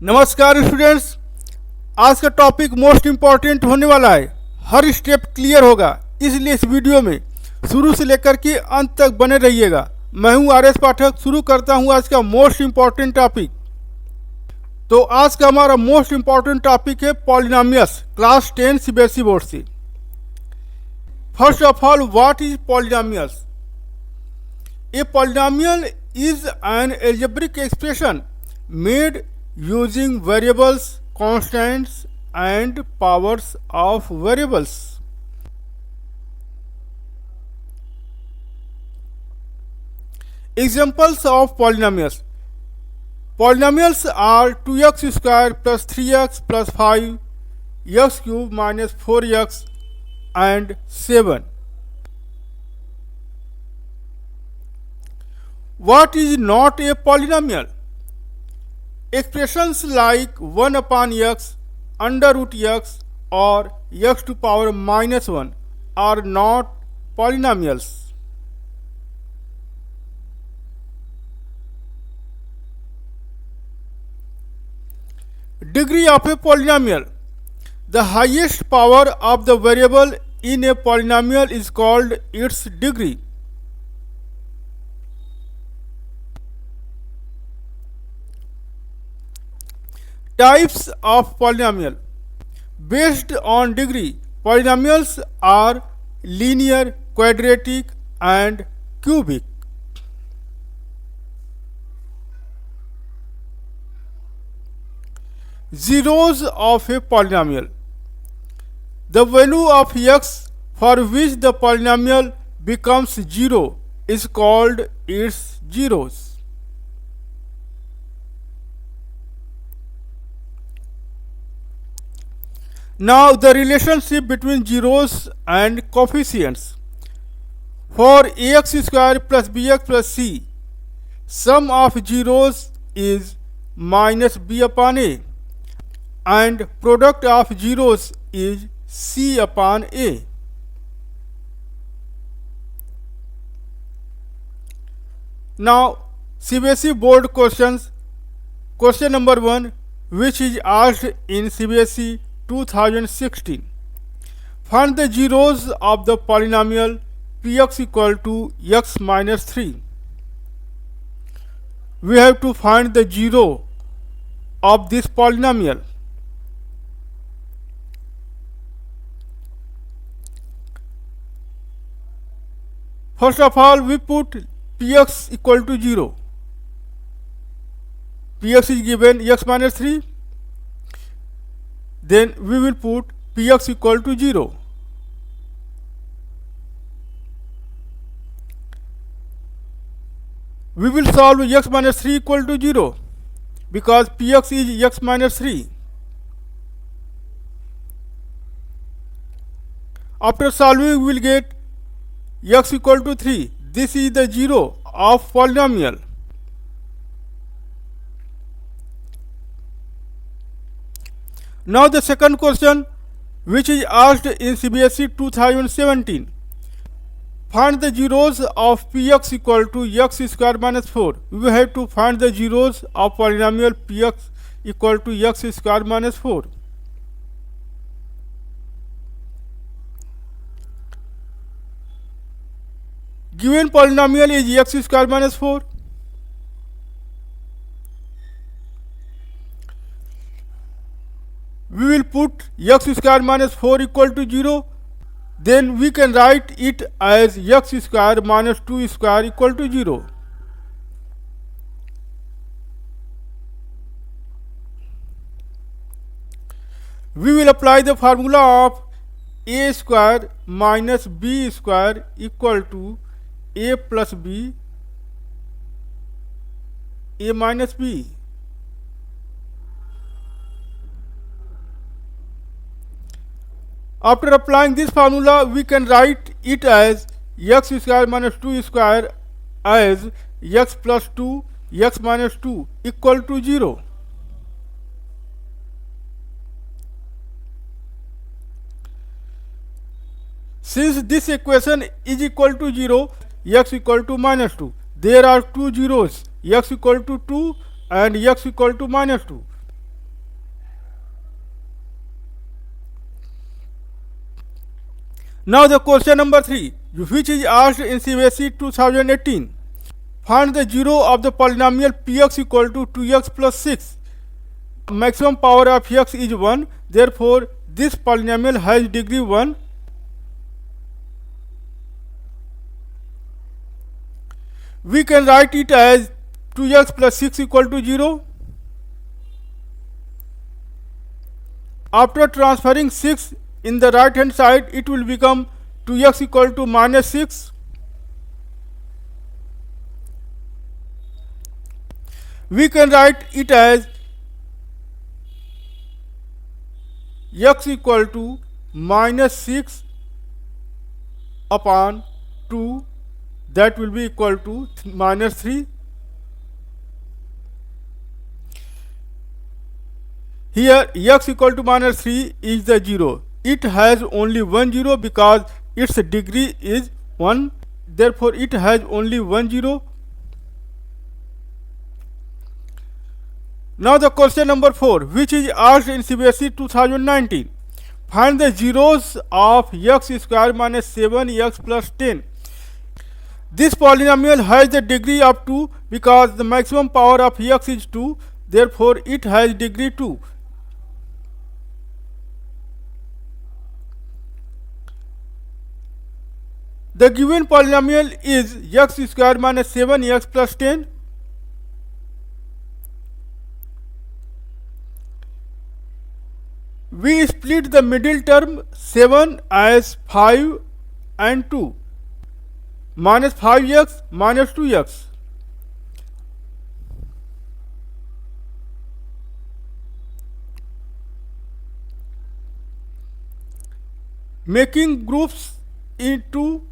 नमस्कार स्टूडेंट्स। आज का टॉपिक मोस्ट इम्पॉर्टेंट होने वाला है। हर स्टेप क्लियर होगा, इसलिए इस वीडियो में शुरू से लेकर के अंत तक बने रहिएगा। मैं हूं आर एस पाठक। शुरू करता हूं आज का मोस्ट इम्पॉर्टेंट टॉपिक। तो आज का हमारा मोस्ट इम्पॉर्टेंट टॉपिक है पॉलिनोमियल्स, क्लास 10 सीबीएसई बोर्ड से। First of all, what is polynomials? A polynomial is an algebraic expression made using variables, constants and powers of variables. Examples of polynomials. Polynomials are 2x square plus 3x plus 5, x cube minus 4x and 7. What is not a polynomial? Expressions like 1 upon x, under root x or x to power minus 1 are not polynomials. Degree of a polynomial. The highest power of the variable in a polynomial is called its degree. Types of polynomial. Based on degree, polynomials are linear, quadratic and cubic. Zeros of a polynomial. The value of x for which the polynomial becomes 0 is called its zeros. Now the relationship between zeros and coefficients. For ax square plus bx plus c, sum of zeros is minus b upon a and product of zeros is c upon a. Now CBSE board questions. Question number 1, which is asked in CBSE 2016. Find the zeros of the polynomial px equal to x minus 3. We have to find the zero of this polynomial. First of all, we put px equal to 0. Px is given x minus 3. Then we will put px equal to 0. We will solve x minus 3 equal to 0 because px is x minus 3. After solving, we will get x equal to 3. This is the zero of polynomial. Now the second question, which is asked in CBSE 2017. Find the zeros of px equal to x square minus 4. We have to find the zeros of polynomial px equal to x square minus 4. Given polynomial is x square minus 4. We will put x square minus 4 equal to 0. Then we can write it as x square minus 2 square equal to 0. We will apply the formula of a square minus b square equal to a plus b, a minus b. After applying this formula, we can write it as x square minus 2 square as x plus 2, x minus 2 equal to 0. Since this equation is equal to 0, x equal to minus 2, there are two zeros, x equal to 2 and x equal to minus 2. Now the question number 3, which is asked in CBSE 2018. Find the zero of the polynomial px equal to 2x plus 6. Maximum power of x is 1. Therefore, this polynomial has degree 1. We can write it as 2x plus 6 equal to 0. After transferring 6 in the right hand side, it will become 2x equal to minus 6. We can write it as x equal to minus 6 upon 2, that will be equal to minus 3. Here x equal to minus 3 is the 0. It has only one 0 because its degree is 1. Therefore, it has only one 0. Now the question number 4, which is asked in CBSE 2019. Find the zeros of x square minus 7x plus 10. This polynomial has the degree of 2 because the maximum power of x is 2. Therefore, it has degree 2. The given polynomial is x square minus 7x plus 10. We split the middle term 7 as 5 and 2. Minus 5x minus 2x. Making groups into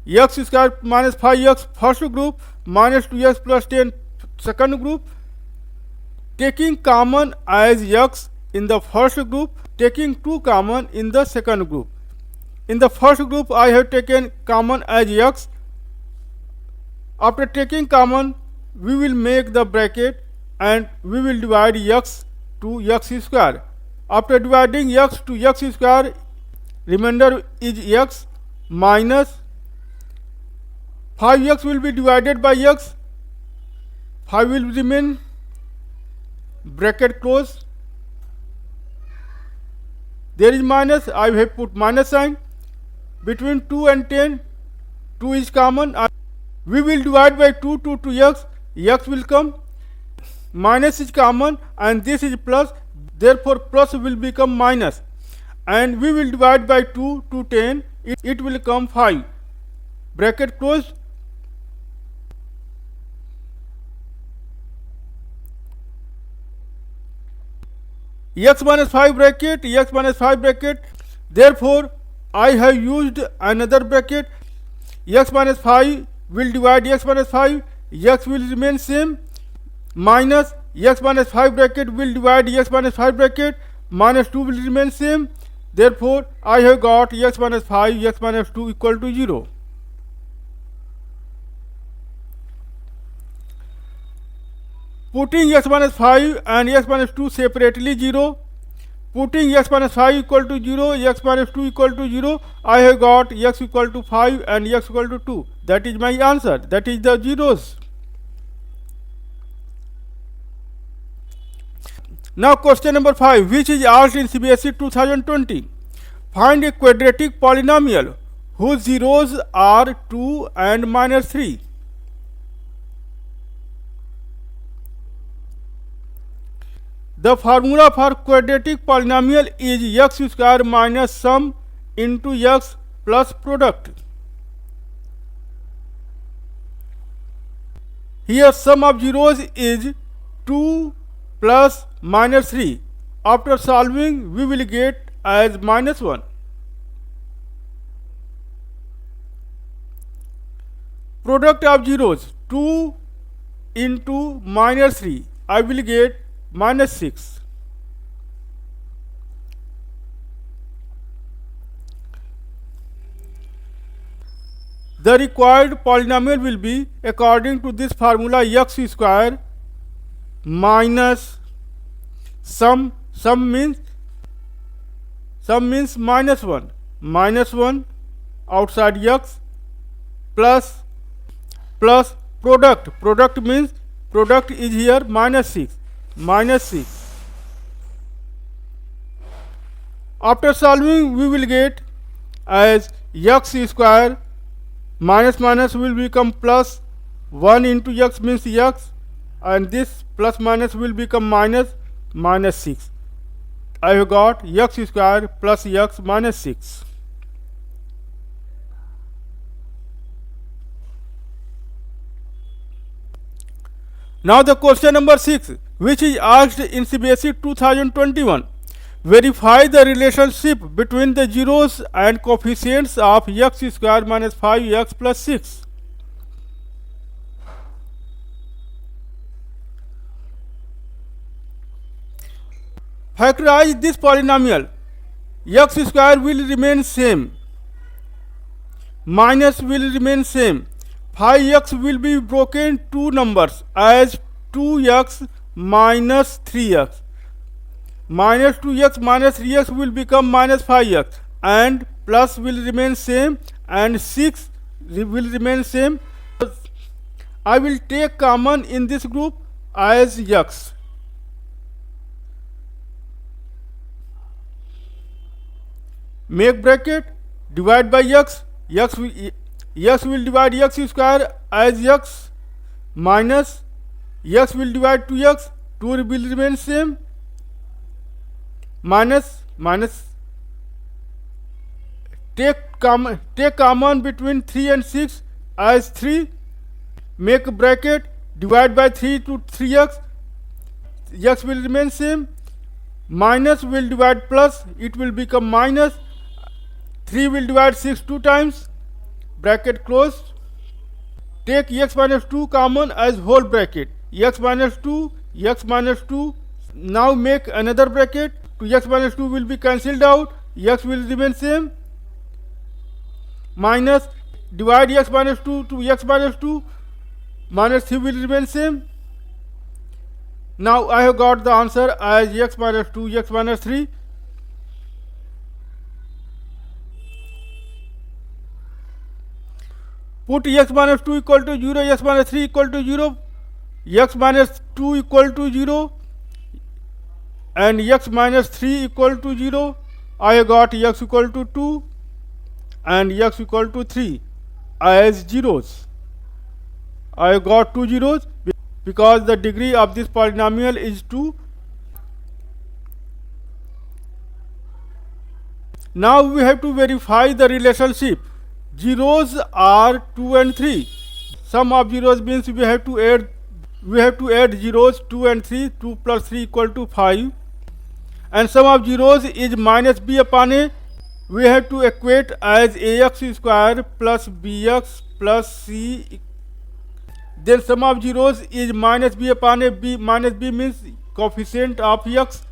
x square minus 5x first group, minus 2x plus 10 second group, taking common as x in the first group, taking 2 common in the second group. In the first group, I have taken common as x. After taking common, we will make the bracket and we will divide x to x square. After dividing x to x square, remainder is x minus 5x will be divided by x. 5 will remain, bracket close. There is minus, I have put minus sign. Between 2 and 10, 2 is common. We will divide by 2 to 2x, x will come. Minus is common and this is plus, therefore plus will become minus. And we will divide by 2 to 10, it will come 5. Bracket close. X minus 5 bracket, x minus 5 bracket. Therefore, I have used another bracket. X minus 5 will divide x minus 5, x will remain same, minus x minus 5 bracket will divide x minus 5 bracket, minus 2 will remain same. Therefore, I have got x minus 5, x minus 2 equal to 0. Putting x minus 5 and x minus 2 separately 0. Putting x minus 5 equal to 0, x minus 2 equal to 0, I have got x equal to 5 and x equal to 2. That is my answer. That is the zeros. Now question number 5, which is asked in CBSE 2020. Find a quadratic polynomial whose zeros are 2 and minus 3. The formula for quadratic polynomial is x square minus sum into x plus product. Here sum of zeros is 2 plus minus 3. After solving, we will get as minus 1. Product of zeros 2 into minus 3. I will get minus 6. The required polynomial will be according to this formula x square minus sum means minus 1, minus 1 outside x plus product means product is here minus 6. After solving we will get as x square minus will become plus 1 into x means x, and this plus minus will become minus 6. I have got x square plus x minus 6. Now the question number 6, which is asked in CBSE 2021. Verify the relationship between the zeros and coefficients of x square minus 5x plus 6. Factorize this polynomial. X square will remain same, minus will remain same. 5x will be broken two numbers as 2x minus 3x. Minus 2x minus 3x will become minus 5x, and plus will remain same and 6 will remain same. I will take common in this group as x. Make bracket, divide by x. X will divide x square as x, minus x will divide 2x, 2 will remain same, minus take common between 3 and 6 as 3. Make bracket, divide by 3 to 3x, x will remain same, minus will divide plus, it will become minus, 3 will divide 6 two times, bracket closed. Take x minus 2 common as whole bracket, x minus 2. Now make another bracket, to x minus 2 will be cancelled out, x will remain same, minus divide x minus 2 to x minus 2, minus 3 will remain same. Now I have got the answer as x minus 2, x minus 3. Put x minus 2 equal to 0, x minus 3 equal to 0, x minus 2 equal to 0, and x minus 3 equal to 0. I have got x equal to 2 and x equal to 3 as zeros. I have got two zeros because the degree of this polynomial is 2. Now we have to verify the relationship. Zeros are 2 and 3. Sum of zeros means we have to add zeros 2 and 3. 2 plus 3 equal to 5. And sum of zeros is minus b upon a. We have to equate as ax square plus bx plus c. Then sum of zeros is minus b upon a. Minus b means coefficient of x.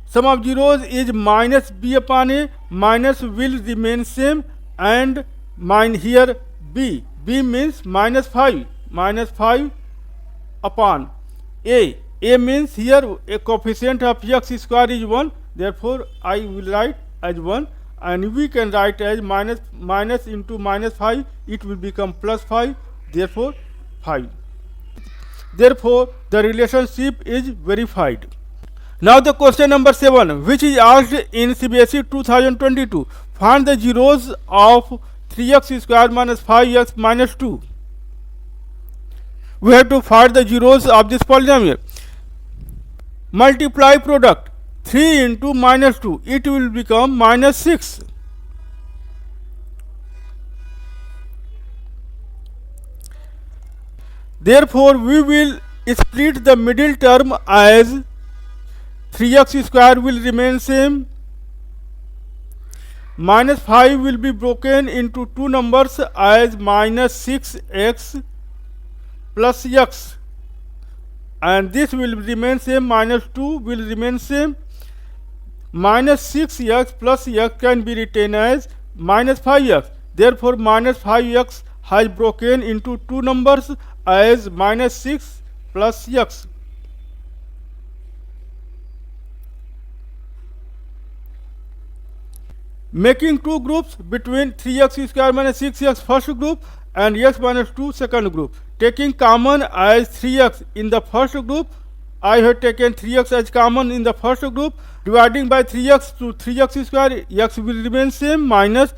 Sum of zeros is minus b upon a. Minus will remain same, and here b means minus 5 upon a. A means here a coefficient of x square is 1, therefore I will write as 1, and we can write as minus into minus 5, it will become plus 5, therefore 5. Therefore the relationship is verified. Now the question number 7, which is asked in CBSE 2022. Find the zeros of 3x square minus 5x minus 2. We have to find the zeros of this polynomial. Multiply product, 3 into minus 2, it will become minus 6. Therefore we will split the middle term as 3x square will remain same, minus 5 will be broken into two numbers as minus 6x plus x, and this will remain same, minus 2 will remain same, minus 6x plus x can be written as minus 5x. Therefore minus 5x has broken into two numbers as minus 6 plus x. making two groups between 3x square minus 6x first group and x minus 2 second group. Taking common as 3x in the first group, I have taken 3x as common in the first group. Dividing by 3x to 3x square, x will remain same, minus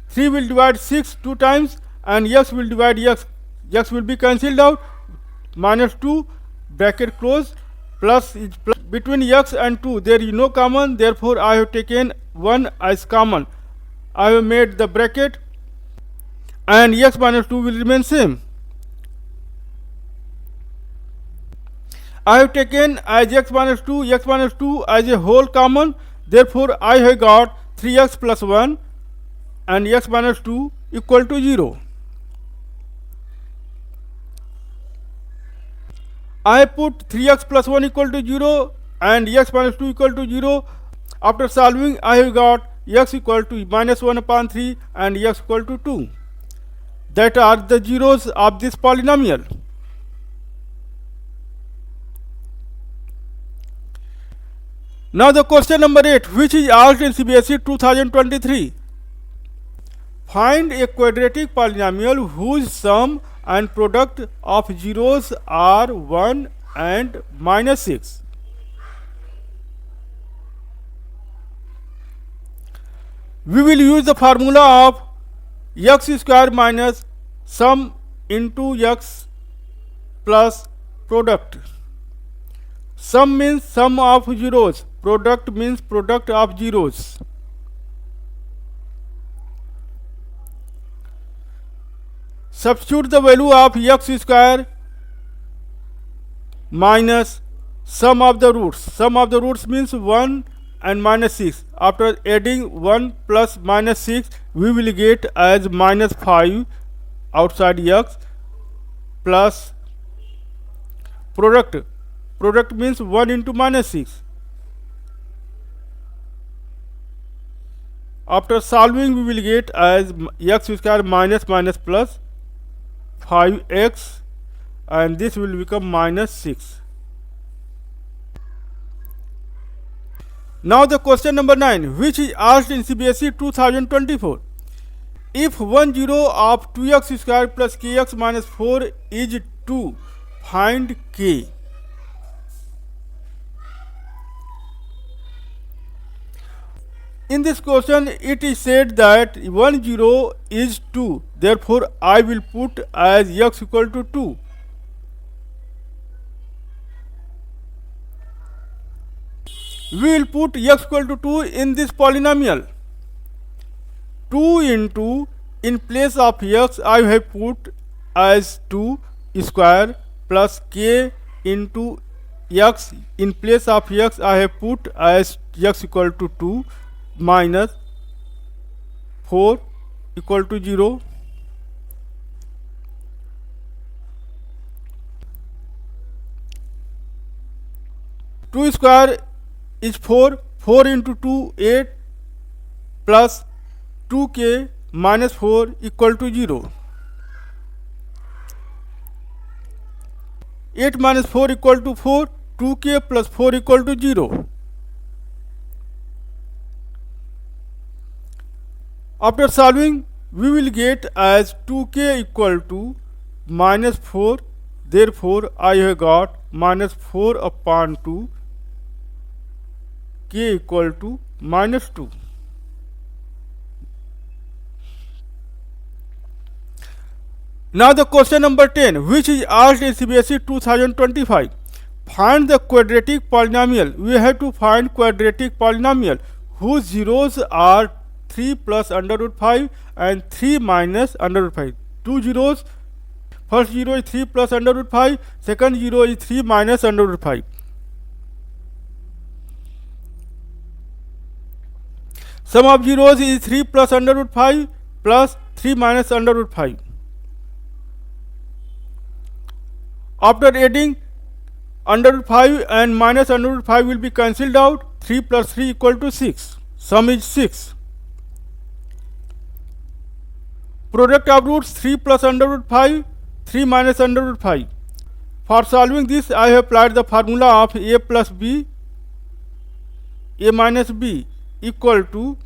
3 will divide 6 two times and x will divide x. X will be cancelled out, minus 2 bracket close, plus is plus. Between x and 2 there is no common, therefore I have taken 1 as common. I have made the bracket and x minus 2 will remain same. I have taken as x minus 2 as a whole common, therefore I have got 3x plus 1 and x minus 2 equal to 0. I put 3x plus 1 equal to 0 and x minus 2 equal to 0. After solving, I have got x equal to minus 1 upon 3 and x equal to 2. That are the zeros of this polynomial. Now the question number 8, which is asked in CBSE 2023. Find a quadratic polynomial whose sum and product of zeros are 1 and minus 6. We will use the formula of x square minus sum into x plus product. Sum means sum of zeros, product means product of zeros. Substitute the value of x square minus sum of the roots. Sum of the roots means 1 and minus 6. After adding 1 plus minus 6, we will get as minus 5 outside x plus product. Product means 1 into minus 6. After solving, we will get as x square minus minus plus 5x and this will become minus 6. Now the question number 9, which is asked in CBSE 2024. If one zero of 2x square plus kx minus 4 is 2, find k. In this question, it is said that 1 0 is 2. Therefore, I will put as x equal to 2. We will put x equal to 2 in this polynomial. 2 into, in place of x, I have put as 2 square plus k into x. In place of x, I have put as x equal to 2 minus 4 equal to 0. Two square is 4. 4 into 2 8 plus 2k minus 4 equal to 0. 8 minus 4 equal to 4. 2k plus 4 equal to 0. After solving, we will get as 2k equal to minus 4. Therefore, I have got minus 4 upon 2, k equal to minus 2. Now the question number 10, which is asked in CBSE 2025. Find the quadratic polynomial. We have to find quadratic polynomial whose zeros are 3 plus under root 5 and 3 minus under root 5. Two zeros. First zero is 3 plus under root 5. Second zero is 3 minus under root 5. Sum of zeros is 3 plus under root 5 plus 3 minus under root 5. After adding under root 5 and minus under root 5 will be cancelled out. 3 plus 3 equal to 6. Sum is 6. Product of roots 3 plus under root 5, 3 minus under root 5. For solving this, I have applied the formula of a plus b, a minus b equal to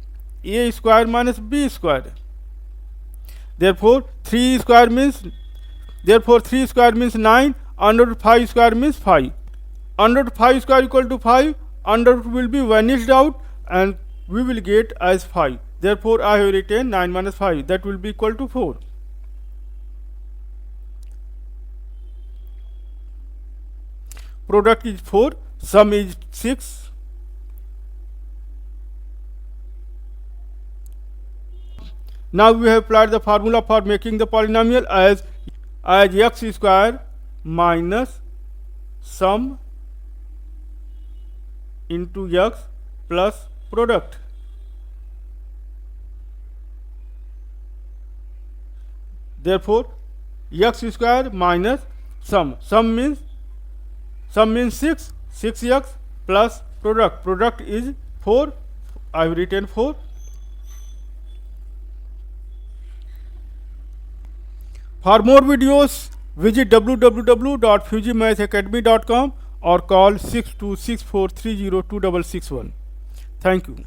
a square minus b square. Therefore 3 square means 9. Under root 5 square means 5. Under root 5 square equal to 5. Under root will be vanished out and we will get as 5. Therefore I have written 9 minus 5, that will be equal to 4. Product is 4, sum is 6. Now we have applied the formula for making the polynomial as x square minus sum into x plus product. Therefore x square minus sum means 6x plus product is 4. I have written 4. For more videos, visit www.fujimathacademy.com or call 6264302661. Thank you.